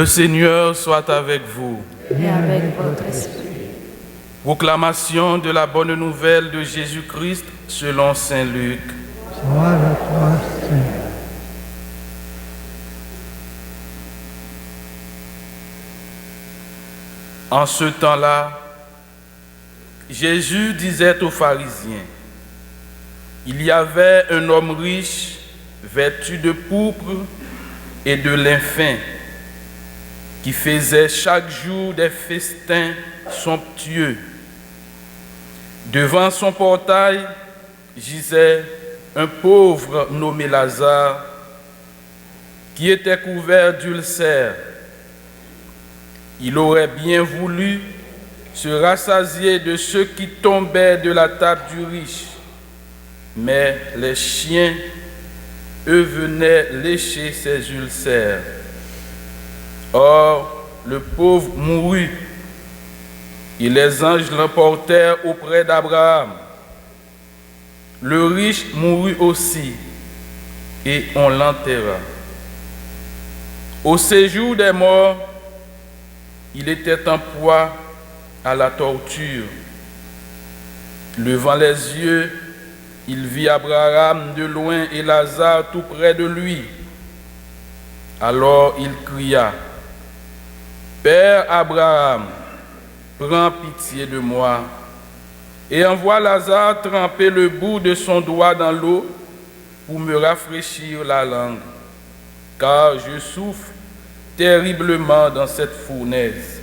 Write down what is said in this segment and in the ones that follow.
Le Seigneur soit avec vous. Et avec votre esprit. Proclamation de la bonne nouvelle de Jésus-Christ selon saint Luc. Gloire à toi, Seigneur. En ce temps-là, Jésus disait aux pharisiens, « Il y avait un homme riche, vêtu de pourpre et de lin fin, qui faisait chaque jour des festins somptueux. Devant son portail gisait un pauvre nommé Lazare, qui était couvert d'ulcères. Il aurait bien voulu se rassasier de ceux qui tombaient de la table du riche, mais les chiens, eux, venaient lécher ses ulcères. Or, le pauvre mourut, et les anges l'emportèrent auprès d'Abraham. Le riche mourut aussi, et on l'enterra. Au séjour des morts, il était en proie à la torture. Levant les yeux, il vit Abraham de loin et Lazare tout près de lui. Alors il cria, « Père Abraham, prends pitié de moi et envoie Lazare tremper le bout de son doigt dans l'eau pour me rafraîchir la langue, car je souffre terriblement dans cette fournaise. »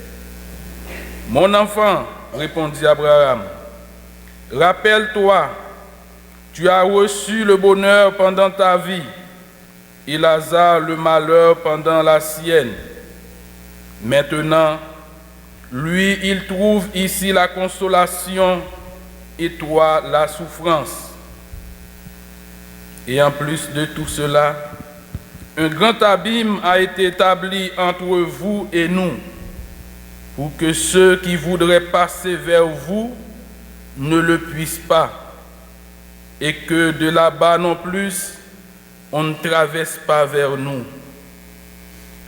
« Mon enfant, répondit Abraham, rappelle-toi, tu as reçu le bonheur pendant ta vie et Lazare le malheur pendant la sienne. Maintenant, lui, il trouve ici la consolation et toi la souffrance. Et en plus de tout cela, un grand abîme a été établi entre vous et nous, pour que ceux qui voudraient passer vers vous ne le puissent pas, et que de là-bas non plus, on ne traverse pas vers nous. »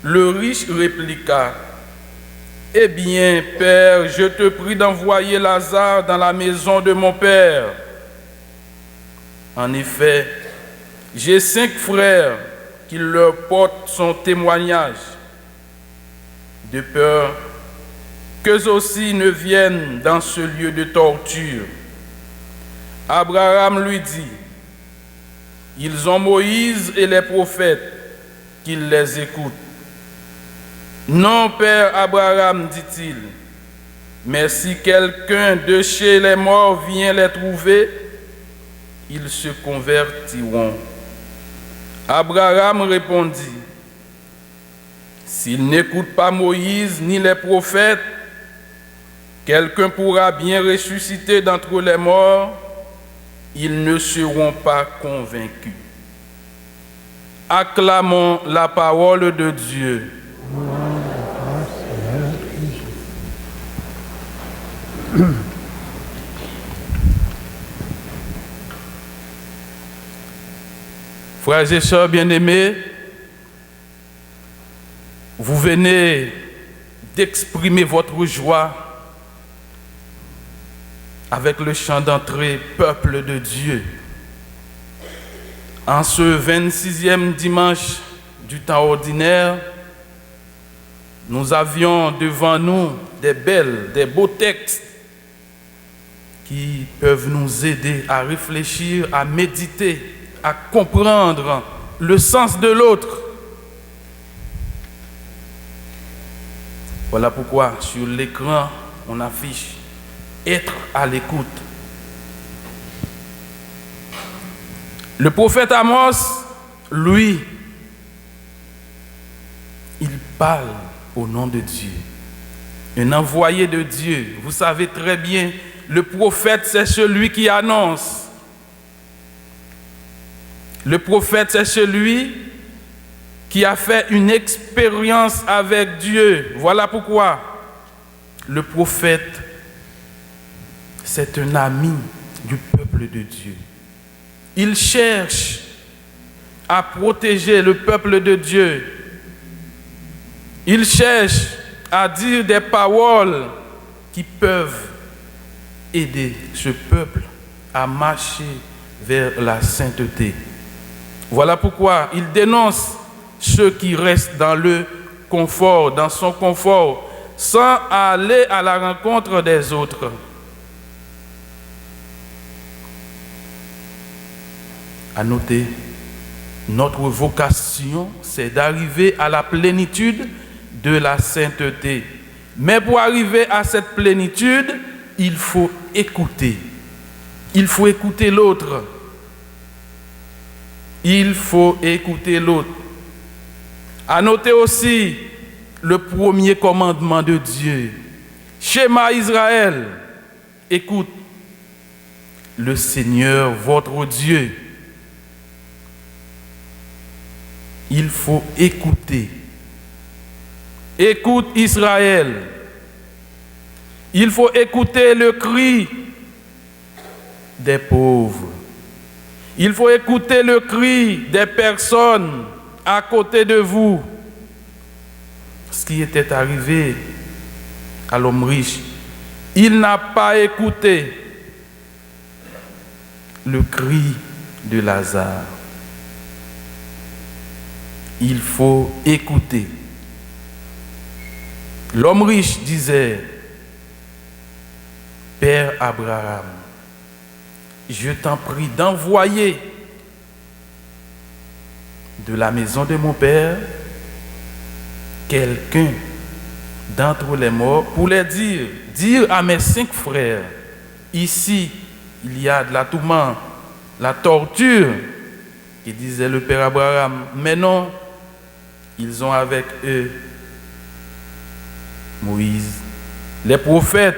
Le riche répliqua, « Eh bien, Père, je te prie d'envoyer Lazare dans la maison de mon Père. En effet, j'ai 5 frères qui leur portent son témoignage, de peur qu'eux aussi ne viennent dans ce lieu de torture. » Abraham lui dit, « Ils ont Moïse et les prophètes, qu'ils les écoutent. » Non, Père Abraham, dit-il, mais si quelqu'un de chez les morts vient les trouver, ils se convertiront. Abraham répondit, « S'ils n'écoutent pas Moïse ni les prophètes, quelqu'un pourra bien ressusciter d'entre les morts, ils ne seront pas convaincus. » Acclamons la parole de Dieu. Frères et sœurs bien-aimés, vous venez d'exprimer votre joie avec le chant d'entrée « Peuple de Dieu ». En ce 26e dimanche du temps ordinaire, nous avions devant nous des beaux textes qui peuvent nous aider à réfléchir, à méditer, à comprendre le sens de l'autre. Voilà pourquoi sur l'écran, on affiche « Être à l'écoute ». Le prophète Amos, lui, il parle au nom de Dieu. Un envoyé de Dieu. Vous savez très bien, le prophète, c'est celui qui annonce. Le prophète, c'est celui qui a fait une expérience avec Dieu. Voilà pourquoi le prophète, c'est un ami du peuple de Dieu. Il cherche à protéger le peuple de Dieu. Il cherche à dire des paroles qui peuvent aider ce peuple à marcher vers la sainteté. Voilà pourquoi il dénonce ceux qui restent dans le confort, dans son confort, sans aller à la rencontre des autres. À noter, notre vocation, c'est d'arriver à la plénitude de la sainteté. Mais pour arriver à cette plénitude, il faut écouter. Il faut écouter l'autre. Il faut écouter l'autre. À noter aussi le premier commandement de Dieu. Shema Israël, écoute le Seigneur votre Dieu. Il faut écouter. Écoute Israël. Il faut écouter le cri des pauvres. Il faut écouter le cri des personnes à côté de vous. Ce qui était arrivé à l'homme riche, il n'a pas écouté le cri de Lazare. Il faut écouter. L'homme riche disait, Père Abraham, je t'en prie d'envoyer de la maison de mon père quelqu'un d'entre les morts pour les dire à mes 5 frères, ici il y a de la tourmente, la torture, qui disait le père Abraham, mais non, ils ont avec eux Moïse, les prophètes,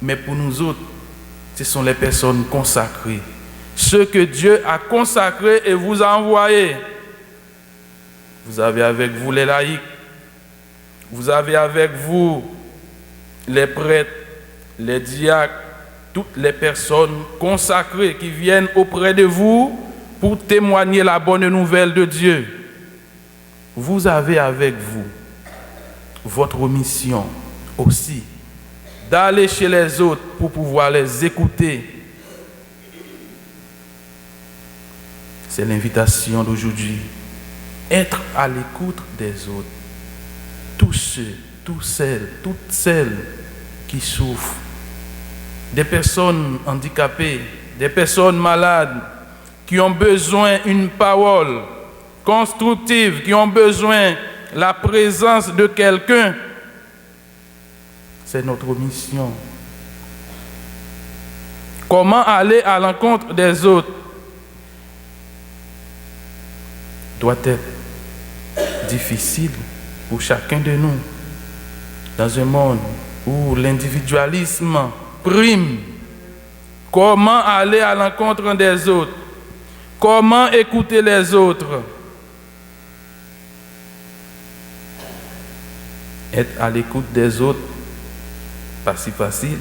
mais pour nous autres, ce sont les personnes consacrées, ceux que Dieu a consacrés et vous a envoyés. Vous avez avec vous les laïcs, vous avez avec vous les prêtres, les diacres, toutes les personnes consacrées qui viennent auprès de vous pour témoigner la bonne nouvelle de Dieu. Vous avez avec vous votre mission aussi, d'aller chez les autres pour pouvoir les écouter. C'est l'invitation d'aujourd'hui. Être à l'écoute des autres. Tous ceux, toutes celles qui souffrent. Des personnes handicapées, des personnes malades, qui ont besoin d'une parole constructive, qui ont besoin de la présence de quelqu'un. C'est notre mission. Comment aller à l'encontre des autres doit être difficile pour chacun de nous. Dans un monde où l'individualisme prime, comment aller à l'encontre des autres? Comment écouter les autres? Être à l'écoute des autres, pas si facile,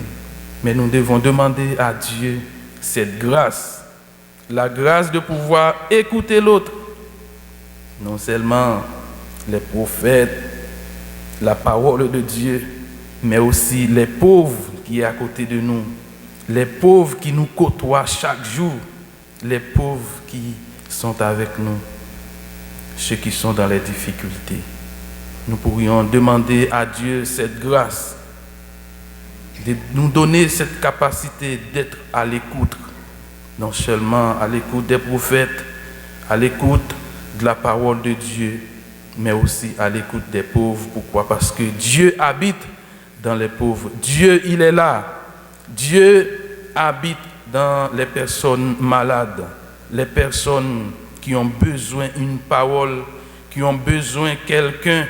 mais nous devons demander à Dieu cette grâce, la grâce de pouvoir écouter l'autre. Non seulement les prophètes, la parole de Dieu, mais aussi les pauvres qui sont à côté de nous, les pauvres qui nous côtoient chaque jour, les pauvres qui sont avec nous, ceux qui sont dans les difficultés. Nous pourrions demander à Dieu cette grâce, de nous donner cette capacité d'être à l'écoute, non seulement à l'écoute des prophètes, à l'écoute de la parole de Dieu, mais aussi à l'écoute des pauvres. Pourquoi? Parce que Dieu habite dans les pauvres. Dieu, il est là. Dieu habite dans les personnes malades, les personnes qui ont besoin d'une parole, qui ont besoin de quelqu'un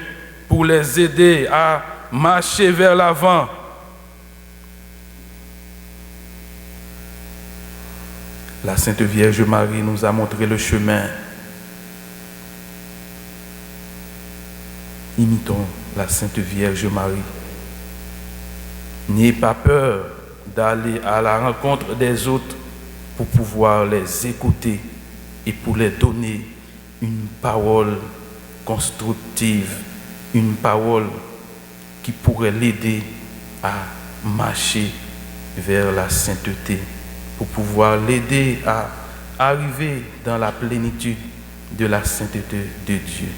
pour les aider à marcher vers l'avant. La Sainte Vierge Marie nous a montré le chemin. Imitons la Sainte Vierge Marie. N'ayez pas peur d'aller à la rencontre des autres pour pouvoir les écouter et pour les donner une parole constructive, une parole qui pourrait l'aider à marcher vers la sainteté, pour pouvoir l'aider à arriver dans la plénitude de la sainteté de Dieu.